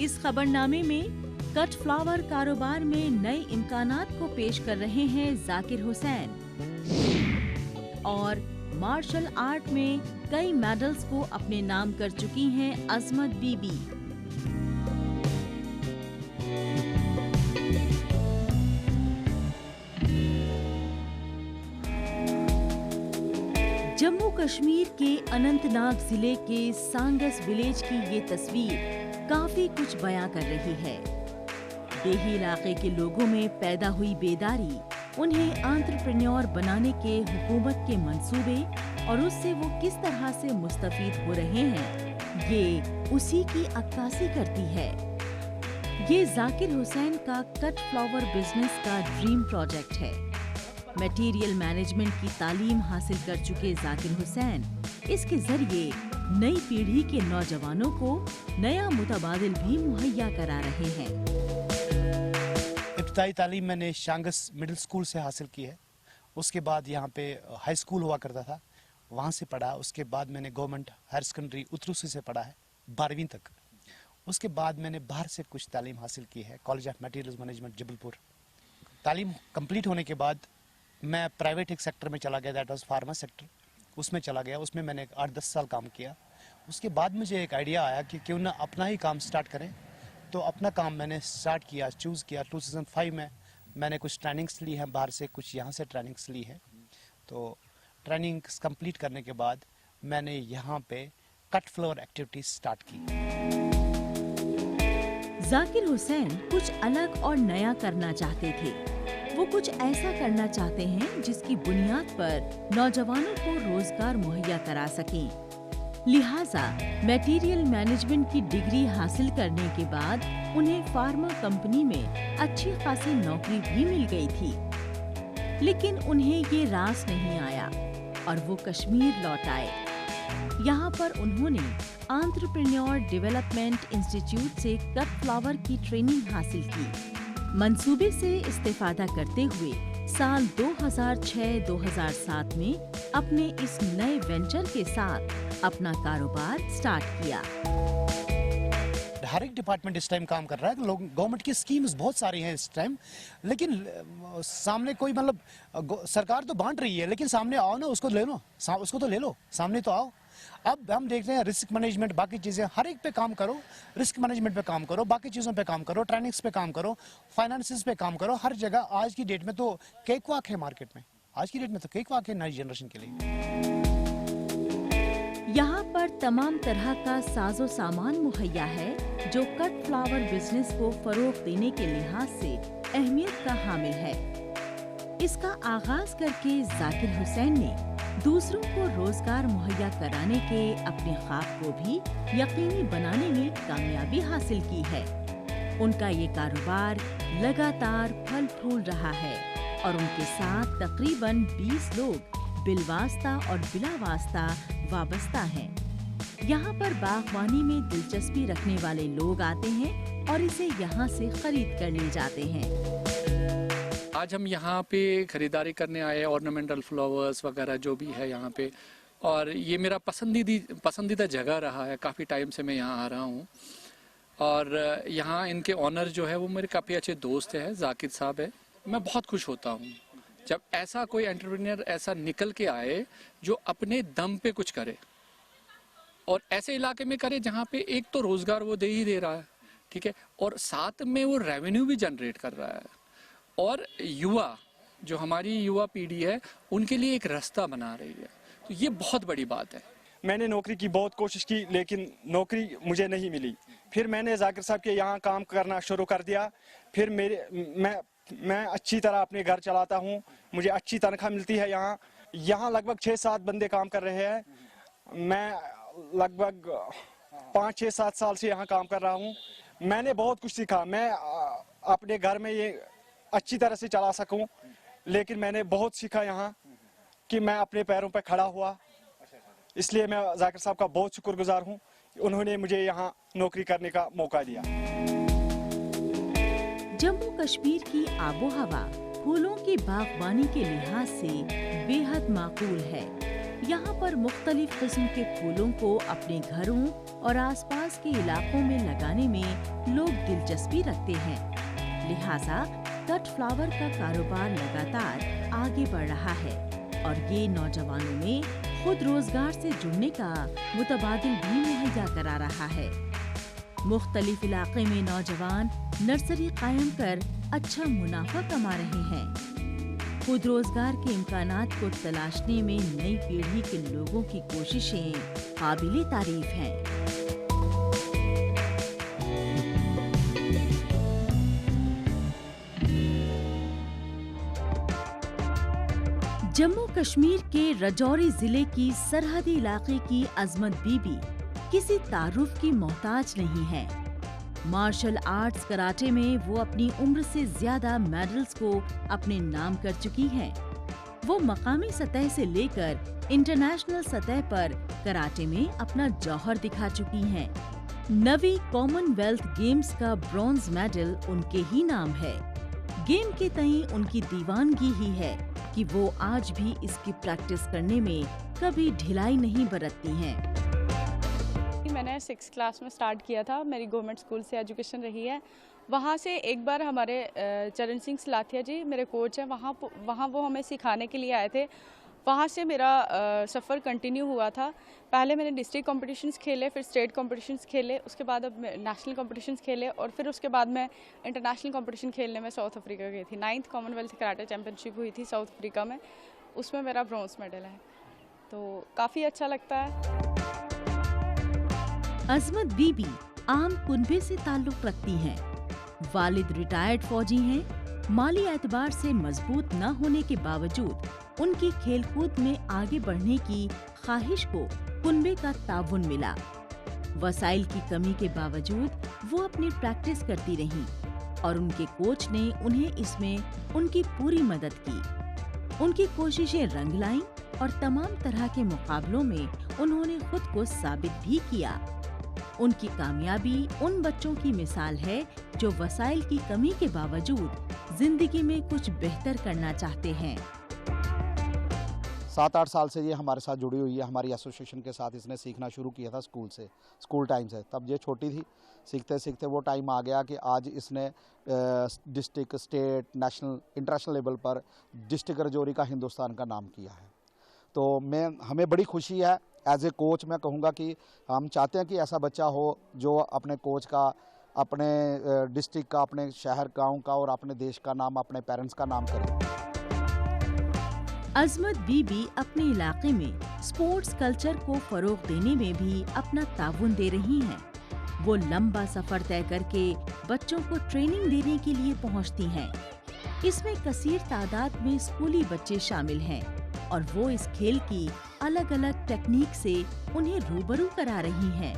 इस खबरनामे में cut flower कारोबार में नए इम्कानात को पेश कर रहे हैं जाकिर हुसैन और मार्शल आर्ट में कई मेडल्स को अपने नाम कर चुकी हैं अजमत बीबी। जम्मू कश्मीर के अनंतनाग जिले के सांगस विलेज की ये तस्वीर काफी कुछ बयां कर रही है। देही इलाके के लोगों में पैदा हुई बेदारी उन्हें एंटरप्रेन्योर बनाने के हुकूमत के मंसूबे और उससे वो किस तरह से मुस्तफीद हो रहे हैं, ये उसी की अक्कासी करती है। ये जाकिर हुसैन का कट फ्लावर बिजनेस का ड्रीम प्रोजेक्ट है। मटेरियल मैनेजमेंट की तालीम हासिल कर चुके जाकिर हुसैन इसके जरिए नई पीढ़ी के नौजवानों को नया मुतबादिल भी मुहैया करा रहे हैं। इब्तिदाई तालीम मैंने शांगस मिडिल स्कूल से हासिल की है। उसके बाद यहाँ पे हाई स्कूल हुआ करता था, वहाँ से पढ़ा। उसके बाद मैंने गवर्नमेंट हायर सेकेंडरी उतरूसी से पढ़ा है 12वीं तक। उसके बाद मैंने बाहर से कुछ तालीम हासिल की है, college of materials management Jabalpur. तालीम कंप्लीट होने के बाद मैं प्राइवेट एक सेक्टर में चला गया, दैट वाज फार्मा सेक्टर। उसमें चला गया, उसमें मैंने 8-10 साल काम किया। उसके बाद मुझे एक आइडिया आया कि क्यों ना अपना ही काम स्टार्ट करें। तो अपना काम मैंने स्टार्ट किया, चूज़ किया। 2005 में मैंने कुछ ट्रेनिंग्स ली हैं बाहर से, कुछ यहाँ से ट्रेनिंग्स ली है। तो ट्रेनिंग्स कंप्लीट करने के बाद मैंने यहाँ पे कट फ्लोर एक्टिविटीज स्टार्ट की। जाकिर हुसैन कुछ अलग और नया करना चाहते थे। वो कुछ ऐसा करना चाहते हैं जिसकी बुनियाद पर नौजवानों को रोजगार मुहैया करा सकें। लिहाजा मटेरियल मैनेजमेंट की डिग्री हासिल करने के बाद उन्हें फार्मा कंपनी में अच्छी खासी नौकरी भी मिल गई थी। लेकिन उन्हें ये रास नहीं आया और वो कश्मीर लौट आए। यहाँ पर उन्होंने एंटरप्रेन्योर डेवलपमेंट इंस्टीट्यूट से कट फ्लावर की ट्रेनिंग हासिल की। मंसूबे से इस्तेफादा करते हुए साल 2006-2007 में अपने इस नए वेंचर के साथ अपना कारोबार स्टार्ट किया। हर एक डिपार्टमेंट इस टाइम काम कर रहा है। लोग गवर्नमेंट की स्कीम्स बहुत सारी हैं इस टाइम, लेकिन सामने कोई मतलब सरकार तो बांट रही है, लेकिन सामने आओ ना, उसको ले लो, उसको तो ले लो, सामने तो आओ। अब हम देख रहे हैं रिस्क मैनेजमेंट, बाकी चीज़ें, हर एक पे काम करो। रिस्क मैनेजमेंट पे काम करो, बाकी चीज़ों पे काम करो, ट्रेनिंग्स पे काम करो, फाइनेंसिस पे काम करो। हर जगह आज की डेट में तो केक वाक है मार्केट में। आज की डेट में तो केक वाक है नई जनरेशन के लिए। यहाँ पर तमाम तरह का साजो सामान मुहैया है जो कट फ्लावर बिजनेस को फरोग देने के लिहाज से अहमियत का हामिल है। इसका आगाज करके जाकिर हुसैन ने दूसरों को रोजगार मुहैया कराने के अपने ख्वाब को भी यकीनी बनाने में कामयाबी हासिल की है। उनका ये कारोबार लगातार फल फूल रहा है और उनके साथ तकरीबन 20 लोग बिलवास्ता और बिलावास्ता वाबस्ता हैं। यहाँ पर बागवानी में दिलचस्पी रखने वाले लोग आते हैं और इसे यहाँ से खरीद कर ले जाते हैं। आज हम यहाँ पे खरीदारी करने आए, ऑर्नामेंटल फ्लावर्स वगैरह जो भी है यहाँ पे, और ये मेरा पसंदीदा जगह रहा है। काफ़ी टाइम से मैं यहाँ आ रहा हूँ और यहाँ इनके ऑनर जो है वो मेरे काफ़ी अच्छे दोस्त हैं, जाकिर साहब है। मैं बहुत खुश होता हूँ जब ऐसा कोई एंटरप्रेन्योर ऐसा निकल के आए जो अपने दम पे कुछ करे और ऐसे इलाके में करे जहाँ पे एक तो रोज़गार वो दे ही दे रहा है, ठीक है, और साथ में वो रेवेन्यू भी जनरेट कर रहा है और युवा जो हमारी युवा पीढ़ी है उनके लिए एक रास्ता बना रही है। तो ये बहुत बड़ी बात है। मैंने नौकरी की बहुत कोशिश की लेकिन नौकरी मुझे नहीं मिली। फिर मैंने जाकिर साहब के यहाँ काम करना शुरू कर दिया। फिर मैं अच्छी तरह अपने घर चलाता हूँ, मुझे अच्छी तनख्वाह मिलती है। यहाँ लगभग 6-7 बंदे काम कर रहे हैं। मैं लगभग 5-6-7 साल से यहाँ काम कर रहा हूँ। मैंने बहुत कुछ सीखा। मैं अपने घर में ये अच्छी तरह से चला सकूं, लेकिन मैंने बहुत सीखा यहाँ कि मैं अपने पैरों पर खड़ा हुआ। इसलिए मैं जाकिर साहब का बहुत शुक्रगुजार हूँ, उन्होंने मुझे यहाँ नौकरी करने का मौका दिया। जम्मू कश्मीर की आबो हवा फूलों की बागवानी के लिहाज से बेहद माकूल है। यहाँ पर मुख्तलिफ किस्म के फूलों को अपने घरों और आसपास के इलाकों में लगाने में लोग दिलचस्पी रखते हैं। लिहाजा कट फ्लावर का कारोबार लगातार आगे बढ़ रहा है और ये नौजवानों में खुद रोजगार से जुड़ने का मुतबादिल भी मुहैया करा रहा है। मुख्तलिफ इलाके में नौजवान नर्सरी कायम कर अच्छा मुनाफा कमा रहे हैं। खुद रोजगार के इम्कानात को तलाशने में नई पीढ़ी के लोगों की कोशिशें काबिले तारीफ हैं। जम्मू कश्मीर के राजौरी जिले की सरहदी इलाके की अजमत बीबी किसी तारुफ की मोहताज नहीं है। मार्शल आर्ट्स कराटे में वो अपनी उम्र से ज्यादा मेडल्स को अपने नाम कर चुकी हैं। वो मकामी सतह से लेकर इंटरनेशनल सतह पर कराटे में अपना जौहर दिखा चुकी हैं। 9वीं कॉमनवेल्थ गेम्स का ब्रॉन्ज मेडल उनके ही नाम है। गेम के तई उनकी दीवानगी ही है कि वो आज भी इसकी प्रैक्टिस करने में कभी ढिलाई नहीं बरतती हैं। मैंने 6th क्लास में स्टार्ट किया था। मेरी गवर्नमेंट स्कूल से एजुकेशन रही है। वहाँ से एक बार हमारे चरण सिंह सलाथिया जी मेरे कोच हैं, वहाँ वो हमें सिखाने के लिए आए थे। वहाँ से मेरा सफ़र कंटिन्यू हुआ था। पहले मैंने डिस्ट्रिक्ट कॉम्पिटिशन्स खेले, फिर स्टेट कॉम्पिटिशन्स खेले, उसके बाद अब नेशनल कॉम्पिटिशन्स खेले और फिर उसके बाद मैं इंटरनेशनल कॉम्पिटिशन खेलने में साउथ अफ्रीका गई थी। 9th कॉमनवेल्थ कराटे चैम्पियनशिप हुई थी साउथ अफ्रीका में, उसमें मेरा ब्रॉन्ज मेडल है, तो काफ़ी अच्छा लगता है। अजमत बीबी आम कुनबे से ताल्लुक रखती हैं। वालिद रिटायर्ड फौजी हैं। माली एतबार से मजबूत न होने के बावजूद उनकी खेलकूद में आगे बढ़ने की ख्वाहिश को कुनबे का ताउन मिला। वसाइल की कमी के बावजूद वो अपनी प्रैक्टिस करती रहीं और उनके कोच ने उन्हें इसमें उनकी पूरी मदद की। उनकी कोशिशें रंग लाईं और तमाम तरह के मुकाबलों में उन्होंने खुद को साबित भी किया। उनकी कामयाबी उन बच्चों की मिसाल है जो वसाइल की कमी के बावजूद जिंदगी में कुछ बेहतर करना चाहते हैं। 7-8 साल से ये हमारे साथ जुड़ी हुई है। हमारी एसोसिएशन के साथ इसने सीखना शुरू किया था स्कूल टाइम से। तब ये छोटी थी, सीखते सीखते वो टाइम आ गया कि आज इसने district, state, national, international level पर डिस्ट्रिक्ट राजौरी का हिंदुस्तान का नाम किया है। तो हमें बड़ी खुशी है। एज ए कोच मैं कहूँगा कि हम चाहते हैं कि ऐसा बच्चा हो जो अपने कोच का, अपने डिस्ट्रिक्ट का, अपने शहर गांव का और अपने देश का नाम, अपने पेरेंट्स का नाम करे। अजमत बीबी अपने इलाके में स्पोर्ट्स कल्चर को फरोग देने में भी अपना ताउन दे रही हैं। वो लंबा सफर तय करके बच्चों को ट्रेनिंग देने के लिए पहुंचती हैं। इसमें कसीर तादाद में स्कूली बच्चे शामिल हैं और वो इस खेल की अलग अलग टेक्निक से उन्हें रूबरू करा रही हैं।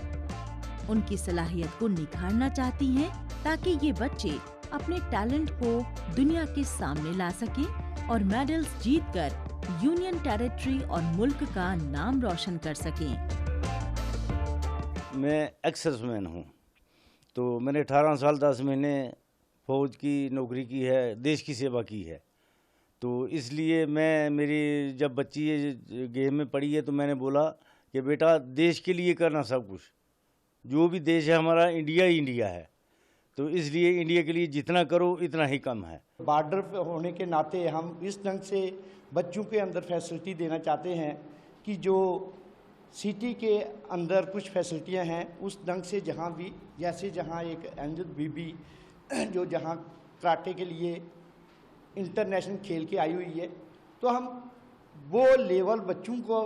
उनकी सलाहियत को निखारना चाहती हैं ताकि ये बच्चे अपने टैलेंट को दुनिया के सामने ला सकें और मेडल्स जीतकर यूनियन टेरिटरी और मुल्क का नाम रोशन कर सकें। मैं एक्स-सर्विसमैन हूँ, तो मैंने 18 साल 10 महीने फौज की नौकरी की है, देश की सेवा की है। तो इसलिए मेरी जब बच्ची ये गेम में पड़ी है तो मैंने बोला कि बेटा देश के लिए करना सब कुछ, जो भी देश है हमारा इंडिया ही इंडिया है, तो इसलिए इंडिया के लिए जितना करो इतना ही कम है। बॉर्डर पे होने के नाते हम इस ढंग से बच्चों के अंदर फैसिलिटी देना चाहते हैं कि जो सिटी के अंदर कुछ फैसिलिटियां हैं उस ढंग से जहां भी, जैसे जहां एक अजमत बीबी जो जहां कराटे के लिए इंटरनेशनल खेल के आई हुई है, तो हम वो लेवल बच्चों को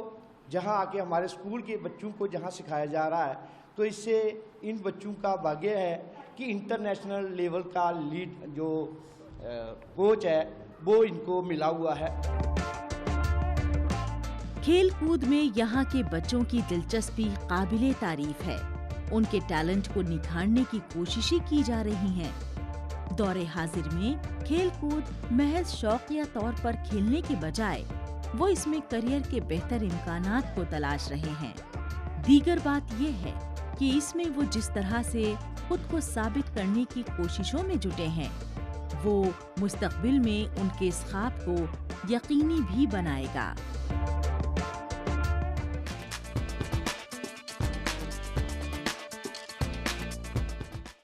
जहां आके हमारे स्कूल के बच्चों को जहां सिखाया जा रहा है, तो इससे इन बच्चों का भाग्य है कि इंटरनेशनल लेवल का लीड जो कोच है वो इनको मिला हुआ है। खेल कूद में यहाँ के बच्चों की दिलचस्पी काबिले तारीफ है। उनके टैलेंट को निखारने की कोशिशें की जा रही हैं। दौरे हाजिर में खेल कूद महज शौकिया तौर पर खेलने के बजाय वो इसमें करियर के बेहतर इम्कानात को तलाश रहे हैं। दीगर बात यह है कि इसमें वो जिस तरह से खुद को साबित करने की कोशिशों में जुटे हैं, वो मुस्तकबिल में उनके इस ख्वाब को यकीनी भी बनाएगा।